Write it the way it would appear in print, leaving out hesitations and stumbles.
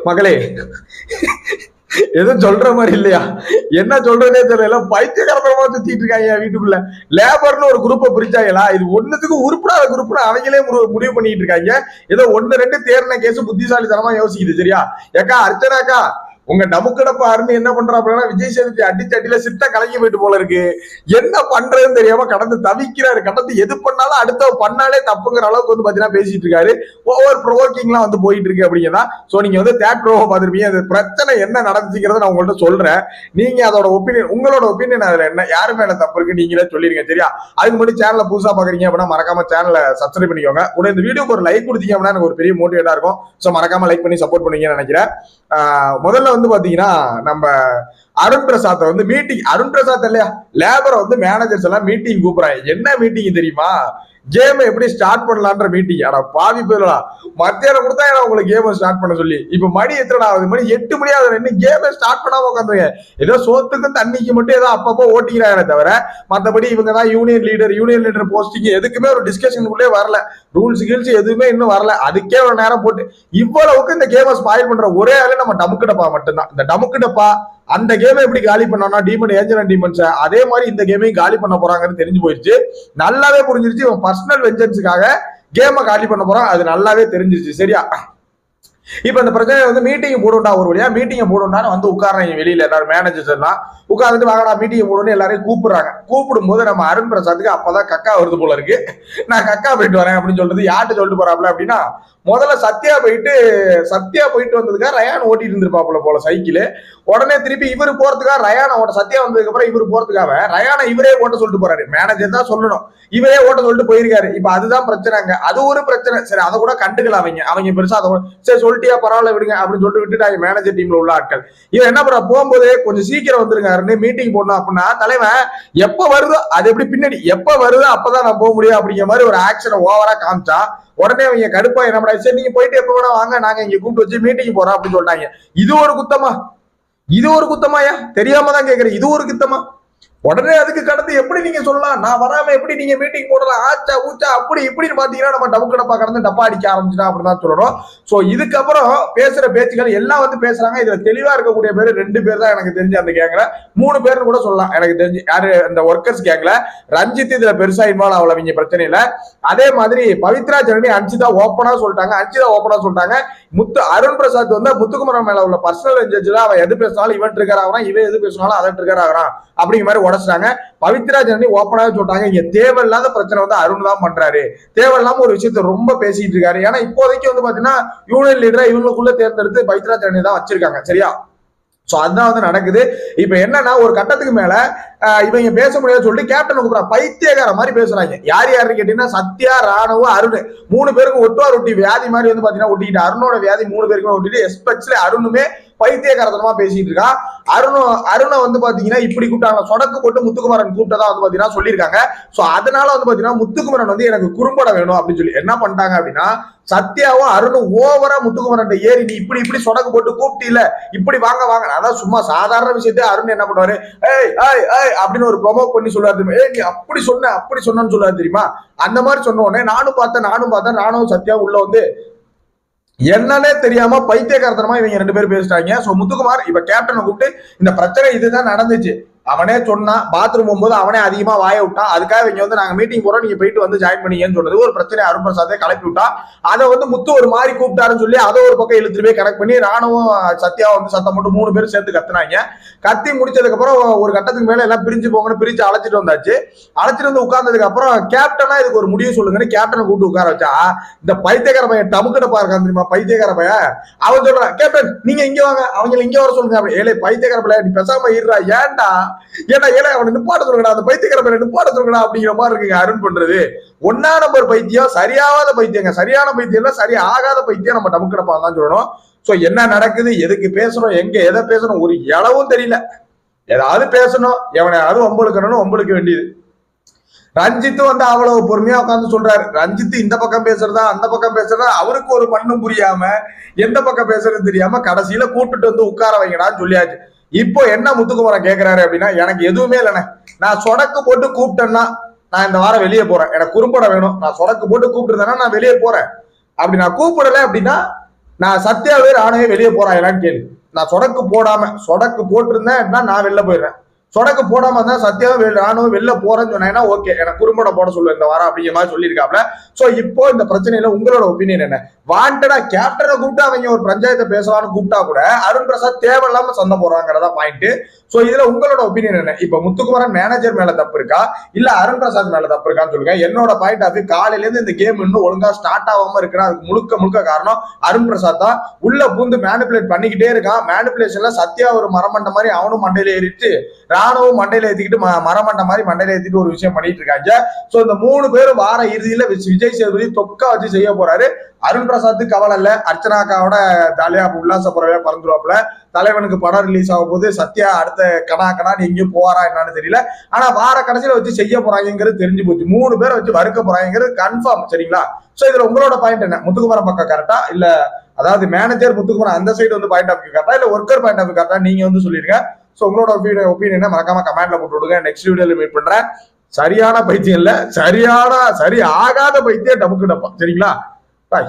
மகளே எதுவும் சொல்ற மாதிரி இல்லையா? என்ன சொல்றதே தெரியல. பைத்தியகாரமா சுத்திட்டு இருக்காங்க வீட்டுக்குள்ள. லேபர்னு ஒரு குரூப்பை பிரிச்சாங்களா? இது ஒண்ணுத்துக்கு உருப்படாத குரூப்னு அவங்களே முடிவு பண்ணிட்டு இருக்காங்க. ஏதோ 1-2 தேர்ன கேஸ் புத்திசாலித்தனமா யோசிக்குது. சரியா? ஏக்கா அர்ச்சனாக்கா, உங்க டமுக்கடப்பா அருண் என்ன பண்றாப்புலன்னா, விஜய் சேதுபதி அடிச்சட்டில சித்த கலங்கி போயிட்டு போல இருக்கு. என்ன பண்றதுன்னு தெரியாம கடந்து தவிக்கிறாரு. கடந்து எது பண்ணாலும் அடுத்த பண்ணாலே தப்புங்கிற அளவுக்கு வந்து பாத்தீங்கன்னா பேசிட்டு இருக்காரு. ஓவர் ப்ரோவோக்கிங்லாம் வந்து போயிட்டு இருக்கு அப்படிங்கிறதா. சோ நீங்க வந்து தேட் ப்ரோவை பார்த்துருப்பீங்க. அது பிரச்சனை என்ன நடந்துச்சுங்கிறத நான் உங்கள்ட்ட சொல்றேன். நீங்க அதோட ஒப்பீனியன், உங்களோட ஒப்பீனியன் அதுல என்ன, யாரு மேல தப்பு இருக்கு நீங்களே சொல்லிருங்க. சரியா? அதுக்கு மட்டும் சேனலை புதுசா பாக்குறீங்க அப்படின்னா மறக்காம சேனலை சப்ஸ்கிரைப் பண்ணிக்கோங்க. கூட இந்த வீடியோக்கு ஒரு லைக் கொடுத்தீங்க அப்படின்னா எனக்கு ஒரு பெரிய மோட்டிவேட்டா இருக்கும். சோ மறக்காம லைக் பண்ணி சப்போர்ட் பண்ணுவீங்கன்னு நினைக்கிறேன். முதல்ல வந்து பாத்தீங்கன்னா நம்ம அருண் பிரசாத் வந்து மீட்டிங், அருண் பிரசாத் இல்லையா, லேபரை வந்து மேனேஜர்ஸ் எல்லாம் மீட்டிங் கூப்பிடுறாங்க. என்ன மீட்டிங் தெரியுமா? கேம் எப்படி ஸ்டார்ட் பண்ணலான்ற மீட்டிங். ஆனா பாவி போயிடலாம். மத்தியானம் கொடுத்தா உங்களுக்கு கேம் ஸ்டார்ட் பண்ண சொல்லி. இப்ப மணி எத்தனை ஆகுது? மணி 8 மணி ஆகுது. என்ன கேமே ஸ்டார்ட் பண்ணாம உட்காந்துருங்க. ஏதோ சோத்துக்கும் தண்ணிக்கு மட்டும் ஏதோ அப்பப்போ ஓட்டிக்கிறாங்க தவிர மற்றபடி இவங்க தான் யூனியன் லீடர் போஸ்டிங் எதுக்குமே ஒரு டிஸ்கஷனுக்குள்ளே வரல. ரூல்ஸ் கீல்ஸ் எதுவுமே இன்னும் வரல. அதுக்கே ஒரு நேரம் போட்டு இவ்வளவுக்கு இந்த கேமை ஸ்பாயில் பண்ற ஒரே ஆளு நம்ம டமுக்குடப்பா மட்டும்தான். இந்த டமுக்குடப்பா அந்த கேமை எப்படி காலி பண்ணோம்னா டீமன் ஏஞ்சல் அண்ட் டீமன்ஸ் அதே மாதிரி இந்த கேமையும் காலி பண்ண போறாங்கன்னு தெரிஞ்சு போயிடுச்சு. நல்லாவே புரிஞ்சிருச்சு. இவன் பர்சனல் வெஞ்சன்ஸுக்காக கேமை காலி பண்ண போறான். அது நல்லாவே தெரிஞ்சிருச்சு. சரியா? இப்ப இந்த பிரச்சனை வந்து மீட்டிங் போடுண்டா, ஒரு வழியா மீட்டிங் போடுண்டான்னு வந்து உட்கார்றாங்க வெளியில எல்லாரும் மேனேஜர்ஸ் எல்லாம் உட்கார்ந்துட்டு வாங்கடா மீட்டிங் போடுன்னு எல்லாரையும் கூப்பிடுறாங்க. கூப்பிடும் போது நம்ம அருண் பிரசாத்துக்கு அப்பதான் கக்கா வருது போல இருக்கு. நான் கக்கா போயிட்டு வரேன் அப்படின்னு சொல்றது யார்கிட்ட சொல்லிட்டு போறாப்ல அப்படின்னா, முதல்ல சத்யா போயிட்டு வந்ததுக்காக ரயான் ஓட்டிட்டு இருந்திருப்பாப்புல போல சைக்கிள். உடனே திருப்பி இவரு போறதுக்காக ரயானை ஓட்ட, சத்யா வந்ததுக்கு அப்புறம் இவரு போறதுக்காக ரயானை இவரே ஓட்ட சொல்லிட்டு போறாரு. மேனேஜர் தான் சொல்லணும், இவரே ஓட்ட சொல்லிட்டு போயிருக்காரு. இப்ப அதுதான் பிரச்சனைங்க. அது ஒரு பிரச்சனை. சரி, அதை கூட கண்டுக்கல அவங்க பெருசா. அதை சரி சொல்லிட்டியா பரவாயில்ல விடுங்க அப்படின்னு சொல்லிட்டு விட்டுட்டாங்க மேனேஜர் டீம்ல உள்ள ஆட்கள். இவன் என்ன பண்ண, போகும்போது கொஞ்சம் சீக்கிரம் வந்துருங்க மீட்டிங் போடணும் அப்படின்னா, தலைவன் எப்ப வருதோ அது எப்படி பின்னாடி எப்ப வருதோ அப்பதான் நான் போக முடியும் அப்படிங்கிற மாதிரி ஒரு ஆக்ஷனை ஓவரா காமிச்சா உடனே அவங்க கடுப்பா என்ன பண்ணா, சரி நீங்க போயிட்டு எப்ப வேணா வாங்க, நாங்க இங்க கூப்பிட்டு வச்சு மீட்டிங் போறோம் அப்படின்னு சொல்லிட்டாங்க. இது ஒரு குத்தமாயா? தெரியாம தான் கேக்குறேன். இது ஒரு குத்தமா? உடனே அதுக்கு கடந்து எப்படி நீங்க சொல்லலாம், நான் வராம எப்படி நீங்க மீட்டிங் போடலாம், ஆச்சா ஊச்சா அப்படி இப்படின்னு பாத்தீங்கன்னா நம்ம டமுக்கடப்பா கடந்து டப்பா அடிக்க ஆரம்பிச்சுட்டா அப்படிதான் சொல்லணும். சோ இதுக்கப்புறம் பேசுற பேச்சுக்கள் எல்லாம் வந்து பேசுறாங்க. இதுல தெளிவா இருக்கக்கூடிய பேரு 2 பேர் தான் எனக்கு தெரிஞ்சு அந்த கேங்ல. 3 பேர்னு கூட சொல்லலாம் எனக்கு தெரிஞ்சு. யாரு? இந்த ஒர்க்கர்ஸ் கேங்ல ரஞ்சித் இதுல பெருசா இன்வால்வ் ஆகல அவங்க பிரச்சனையில. அதே மாதிரி பவித்ரா ஜனனி அஞ்சிதா ஓப்பனா சொல்லிட்டாங்க. அருண் பிரசாத் வந்து முத்துக்குமரன் மேல உள்ள பர்சனல் இன்ஜெக்ஷன்ல அவன் எது பேசினாலும் இவன் ட்ரிகர் ஆகிறான், இவன் எது பேசினாலும் அதை ட்ரிகர் ஆகிறான் அப்படிங்கிற மாதிரி உடச்சிட்டாங்க. பவித்ரா ஜனனி ஓப்பனாவே சொல்லிட்டாங்க, இங்க தேவையில்லாத பிரச்சனை வந்து அருண் தான் பண்றாரு, தேவையில்லாம ஒரு விஷயத்த ரொம்ப பேசிட்டு இருக்காரு. ஏன்னா இப்போதைக்கு வந்து பாத்தீங்கன்னா யூனியன் லீடரா இவங்களுக்குள்ள தேர்ந்தெடுத்து பவித்ரா ஜனனி தான் வச்சிருக்காங்க. சரியா? சோ அதுதான் வந்து நடக்குது. இப்ப என்னன்னா ஒரு கட்டத்துக்கு மேல இவங்க பேச முடியாது சொல்லிட்டு கேப்டன் கூப்பிடுறாங்க. பைத்தியக்கார மாதிரி பேசுறாங்க. யாருன்னு கேட்டீங்கன்னா சத்யா, ராணுவ, அருண் 3 பேருக்கும் ஒட்டி வியாதி மாதிரி வந்து பாத்தீங்கன்னா ஒட்டிக்கிட்டு, அருணோட வியாதி 3 பேருக்குமே ஒட்டிட்டு, எஸ்பெஷலி அருணுமே பைத்தியகாரத்தனமா பேசிட்டு இருக்கான். அருணை வந்து பாத்தீங்கன்னா இப்படி கூப்பிட்டாங்க, சொடக்கு போட்டு முத்துக்குமரன் கூப்பிட்டதா வந்து பாத்தீங்கன்னா சொல்லியிருக்காங்க. சோ அதனால வந்து பாத்தீங்கன்னா முத்துக்குமரன் வந்து எனக்கு குறும்பட வேணும் அப்படின்னு சொல்லி என்ன பண்ணிட்டாங்க அப்படின்னா, சத்யாவும் அருணும் ஓவரா முத்துக்குமரன் ஏறி நீ இப்படி சொடக்கு போட்டு கூப்பிட்டீல, இப்படி வாங்க அதான் சும்மா சாதாரண விஷயத்த அருண் என்ன பண்ணுவாரு, அப்படின்னு ஒரு ப்ரொமோட் பண்ணி சொல்லுவாரு. நீ அப்படி சொன்னு சொல்லுவாரு தெரியுமா? அந்த மாதிரி சொன்ன உடனே நானும் பார்த்தேன் நானும் சத்யா உள்ள வந்து என்னன்னே தெரியாம பைத்தியகாரத்தனமா இவங்க 2 பேரும் பேசிட்டாங்க. சோ முத்துக்குமார் இப்ப கேப்டனை கூப்பிட்டு இந்த பிரச்சனை இதுதான் நடந்துச்சு அவனே சொன்னான். பாத்ரூம் போகும்போது அவனே அதிகமா வாய விட்டான். அதுக்காக இங்க வந்து நாங்க மீட்டிங் போறோம், நீங்க போயிட்டு வந்து ஜாயின் பண்ணீங்கன்னு சொன்னது ஒரு பிரச்சனை. அருண் பிரசாதே கிளப்பி விட்டா. அதை வந்து முத்து ஒரு மாதிரி கூப்பிட்டாருன்னு சொல்லி அதை ஒரு பக்கம் இழுத்துட்டு போய் கனெக்ட் பண்ணி ராணுவம் சத்யா வந்து சத்தம் போட்டு 3 பேரும் சேர்த்து கத்துனாங்க. கத்தி முடிச்சதுக்கு அப்புறம் ஒரு கட்டத்துக்கு மேல எல்லாம் பிரிஞ்சு போங்கன்னு பிரிச்சு அழைச்சிட்டு வந்தாச்சு. அழைச்சிட்டு வந்து உட்கார்ந்ததுக்கு அப்புறம் கேப்டனா இதுக்கு ஒரு முடிவு சொல்லுங்கன்னு கேப்டனை கூப்பிட்டு உட்கார வச்சா, இந்த பைத்தியக்கார பையன் டமுக்கிட்ட இருக்கான் தெரியுமா, பைத்தியக்கார பையன், அவன் சொல்றான் கேப்டன் நீங்க இங்க வாங்க, அவங்க இங்க வர சொல்லுங்க. ஏழை பைத்தியக்கார பையன் நீ பேசாம இருறா, ஏன்டா ஏன்னா அவனை நிப்பாட்ட சொல்லுங்கடா, அந்த பைத்தியக்கார பையனை நிப்பாட்ட சொல்லுங்கடா அப்படிங்கிற மாதிரி இருக்குங்க அருண் பண்றது. 1 நம்பர் பைத்தியம், சரியாகாத பைத்தியங்க. சரியான பைத்தியம் இல்ல, சரியா ஆகாத பைத்தியம் நம்ம டமுக்கிடப்பா தான் சொல்லணும். சோ என்ன நடக்குது, எதுக்கு பேசணும், எங்க எதை பேசணும் ஒரு இளவும் தெரியல. ஏதாவது பேசணும், எவனையாவது வம்பளுக்க வேண்டியது. ரஞ்சித் வந்து அவ்வளவு பொறுமையா உட்காந்து சொல்றாரு. ரஞ்சித் இந்த பக்கம் பேசுறதா அந்த பக்கம் பேசுறதா அவருக்கு ஒரு மண்ணும் புரியாம, எந்த பக்கம் பேசுறது தெரியாம கடைசியில கூப்பிட்டு வந்து உட்கார வைங்கடான்னு சொல்லியாச்சு. இப்போ என்ன முத்துக்குமரன் கேட்கிறாரு அப்படின்னா, எனக்கு எதுவுமே இல்லைண்ணே, நான் சொடக்கு போட்டு கூப்பிட்டேன்னா நான் இந்த வாரம் வெளியே போறேன், எனக்கு குறும்படம் வேணும், நான் சொடக்கு போட்டு கூப்பிட்டுருந்தேன்னா நான் வெளியே போறேன், அப்படி நான் கூப்பிடல அப்படின்னா நான் சத்யாவே ராணுவே வெளியே போறாங்களான்னு கேளு. நான் சொடக்கு போட்டிருந்தேன் நான் வெளில போயிடுறேன். சொடக்கு போடாம இருந்தா சத்யாவும் ராணுவம் வெளில போறேன்னு சொன்னா ஓகே, எனக்கு குறும்பட போட சொல்லுவேன் இந்த வாரம் அப்படிங்கிற மாதிரி சொல்லியிருக்காப்ல. சோ இப்போ இந்த பிரச்சனையில உங்களோட ஒப்பீனியன் என்ன? வாண்டடா கேப்டனை கூப்பிட்டு அவங்க ஒரு பஞ்சாயத்தை பேசலாம்னு கூப்பிட்டா கூட அருண் பிரசாத் தேவையில்லாம சண்டை போடுறாங்கிறதா பாயிண்ட். சோ இதுல உங்களோட ஒப்பீனியன் என்ன? இப்ப முத்துக்குமரன் மேனேஜர் மேல தப்பு இருக்கா இல்ல அருண் பிரசாத் மேல தப்பு இருக்கான்னு சொல்லுங்க. என்னோட பாயிண்ட் ஆஃப் வியூ, காலையில இருந்து இந்த கேம் இன்னும் ஒழுங்கா ஸ்டார்ட் ஆகாம இருக்குன்னா அதுக்கு முழுக்க காரணம் அருண் பிரசாத் தான். உள்ள பூந்து மேனிபுலேட் பண்ணிக்கிட்டே இருக்கான். மேனிபுலேஷன்ல சத்யா ஒரு மரமண்ட மாதிரி அவனும் மண்டையில ஏறிட்டு ராணுவம் மண்டையில ஏத்திக்கிட்டு மரமண்ட மாதிரி மண்டையில ஏத்திட்டு ஒரு விஷயம் பண்ணிட்டு இருக்காங்க. சோ இந்த 3 பேரும் வார இறுதியில விஜய் சேதுபதி தொக்கா வச்சு செய்ய போறாரு. அருண் பிரசாத்துக்கு கவலை இல்ல, அர்ச்சனாக்காவோட ஜாலியா உல்லாச புறவே பறந்துருவாப்புல. தலைவனுக்கு படம் ரிலீஸ் ஆகும் போது சத்யா அடுத்த கணான்னு எங்கேயும் போவாரா என்னன்னு தெரியல. ஆனா வார கடைசியில வச்சு செய்ய போறாங்கிறது தெரிஞ்சு போச்சு. 3 பேரை வச்சு வறுக்க போறாங்கிறது கன்ஃபார்ம். சரிங்களா? சோ இதுல உங்களோட பாயிண்ட் என்ன? முத்துக்குமரன் பக்கம் கரெக்டா இல்ல அதாவது மேனேஜர் முத்துக்குமரன் அந்த சைடு வந்து பாயிண்ட் ஆஃப் வியூ கரெக்டா இல்ல ஒர்க்கர் பாயிண்ட் ஆஃப் வியூ கரெக்டா? நீங்க வந்து சொல்லிருங்க. சோ உங்களோட ஒப்பீனியனை மறக்காம கமெண்ட்ல போட்டு விடுங்க. நெக்ஸ்ட் வீடியோல மீட் பண்றேன். சரியான பைத்தியம் இல்ல, சரி ஆகாத பைத்தியம் டமுக்கு டப்பா. சரிங்களா? பாய்.